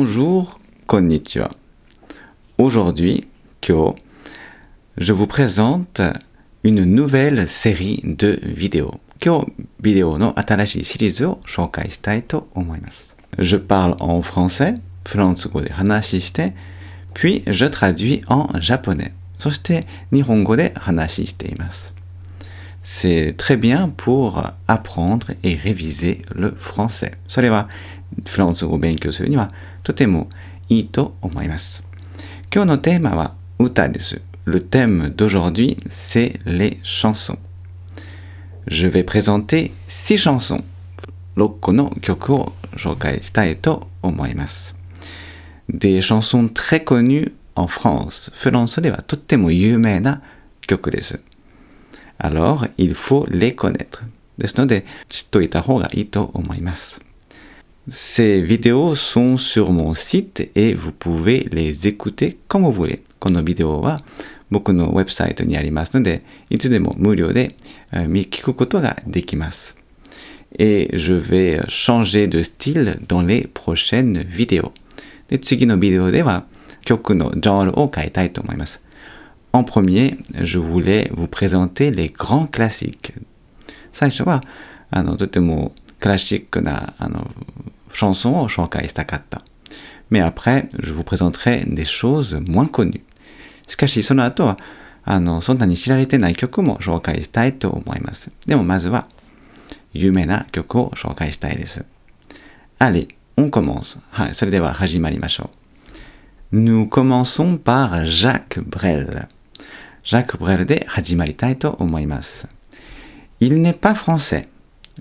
Bonjour, konnichiwa. Aujourd'hui, kyo, je vous présente une nouvelle série de vidéos. Kyo, vidéo no atarashii shirizu o shoukai shitai to omoimasu. Je parle en français, Furansugo de hanashi shite, puis je traduis en japonais. Soshite, nihongo de hanashi shite imasu. C'est très bien pour apprendre et réviser le français. それはフランス語を勉強するにはとてもいいと思います。今日のテーマは歌です。Le thème d'aujourd'hui, c'est les chansons. Je vais présenter 6 chansons. 6個の曲を紹介したいと思います。Des chansons très connues en France. フランスではとっても有名な曲です。Alors, il faut les connaître. ですので、知っといた方がいいと思います。Ces vidéos sont sur mon site et vous pouvez les écouter comme vous voulez. このビデオは僕のウェブサイトにありますので、いつでも無料で聞くことができます。Et je vais changer de style dans les prochaines vidéos. で、次のビデオでは曲のジャンルを変えたいと思います。En premier, je voulais vous présenter les grands classiques. 最初はとてもクラシックなシャンソンを紹介したかった。Mais après, je vous présenterai des choses moins connues. しかしその後はそんなに知られてない曲も紹介したいと思います。でもまずは有名な曲を紹介したいです。Allez, on commence. はい、それでは始まりましょう。Nous commençons par Jacques Brel.Jacques Brel で始まりたいと思います。Il n'est pas français.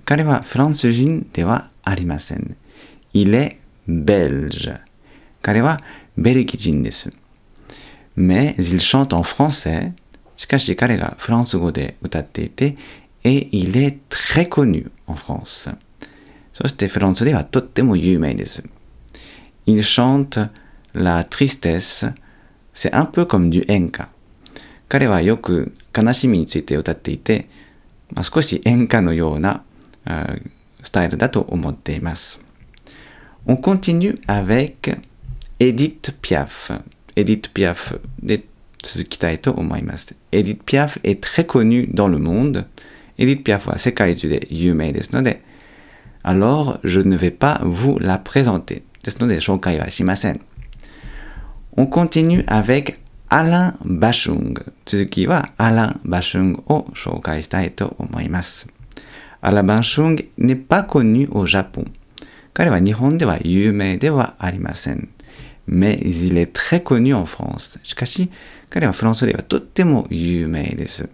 彼はフランス人ではありません。Il est belge. 彼はベルギー人です。Mais il chante en français. しかし彼がフランス語で歌っていて、et il est très connu en France. そしてフランスではとっても有名です。Il chante la tristesse. C'est un peu comme du enka.彼はよく悲しみについて歌っていて、少し演歌のようなスタイルだと思っています。On continue avec Edith Piaf. Edith Piaf で続きたいと思います。Edith Piaf est très connue dans le monde. Edith Piaf は世界中で有名ですので、alors je ne vais pas vous la présenter. ですので紹介はしません。On continue avec Alain Bachung. 続きは Alain Bachung を紹介したいと思います。Alain Bachung n'est pas connu au Japon. 彼は日本では有名ではありません。Mais il est très connu en France. しかし、彼はフランスではとっても有名です。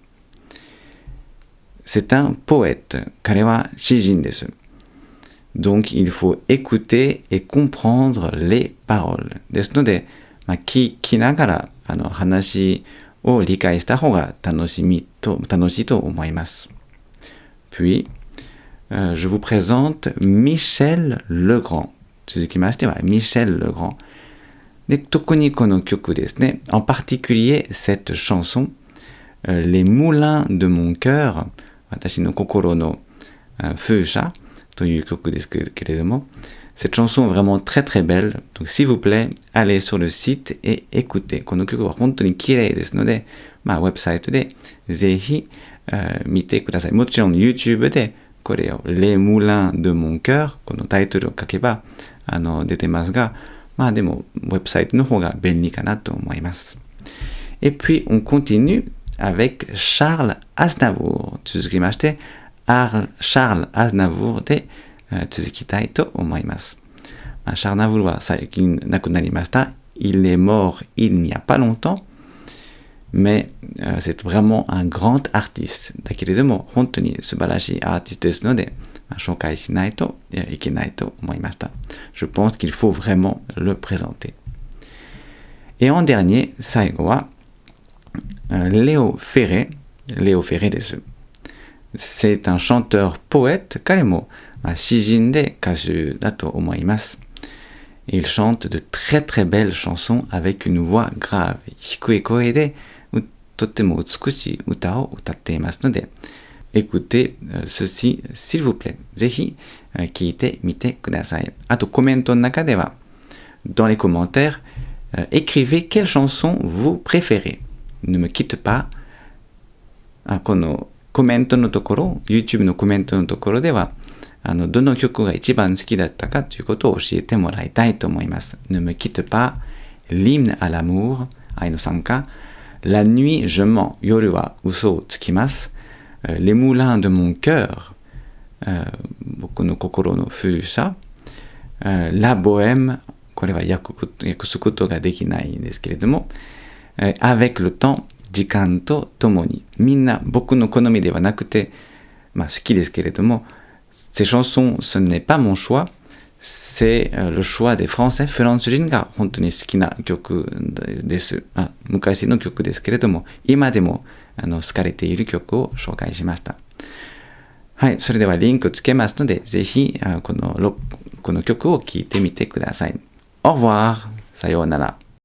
C'est un poète. 彼は詩人です。Donc, il faut écouter et comprendre les paroles. ですので、聞きながら話を理解した方が楽しいと思います。Puis, je vous présente Michel Legrand. 続きましては Michel Legrand. で、特にこの曲ですね。En particulier, cette chanson, Les Moulins de mon cœur, 私の心の風車という曲ですけれども、Cette chanson est vraiment très très belle. Donc s'il vous plaît, allez sur le site et écoutez. この曲は本当に綺麗ですので、ウェブサイトでぜひ、見てください。もちろん YouTube でこれを Les Moulins de mon cœur このタイトルを書けば出てますが、でもウェブサイトの方が便利かなと思います。Et puis on continue avec Charles Aznavour. 続きまして、Charles Aznavour で続きたいと思います。シャルナヴルは最近亡くなりました。Il est mort il n'y a pas longtemps, mais c'est vraiment un grand artiste. だけれども本当に素晴らしいアーティストですので、紹介しないといけないと思いました。Je pense qu'il faut vraiment le présenter. Et en dernier, 最後はLéo Ferré です。C'est un chanteur poète. 彼も詩人で歌手だと思います。Il chante de très très belles chansons avec une voix grave. 低い声でとっても美しい歌を歌っていますので、écoutez ceci s'il vous plaît. ぜひ聞いてみてください。あとコメントの中では dans les commentaires, écrivez quelle chanson vous préférez. Ne me quitte pas. このコメントのところ、YouTube のコメントのところでは、どの曲が一番好きだったかということを教えてもらいたいと思います。Ne me quitte pas, l'hymne à l'amour, 愛の賛歌、La nuit je mens, 夜は嘘をつきます。Les moulins de mon cœur, 僕の心の風車、La bohème, これは訳すことができないんですけれども、avec le temps, 時間とともに、みんな僕の好みではなくて、好きですけれども、ces chansons, ce n'est pas mon choix, c'est le choix des Français. フランス人が本当に好きな曲です。昔の曲ですけれども、今でも好かれている曲を紹介しました。はい、それではリンクつけますので、ぜひこの曲を聴いてみてください。Au revoir、さようなら。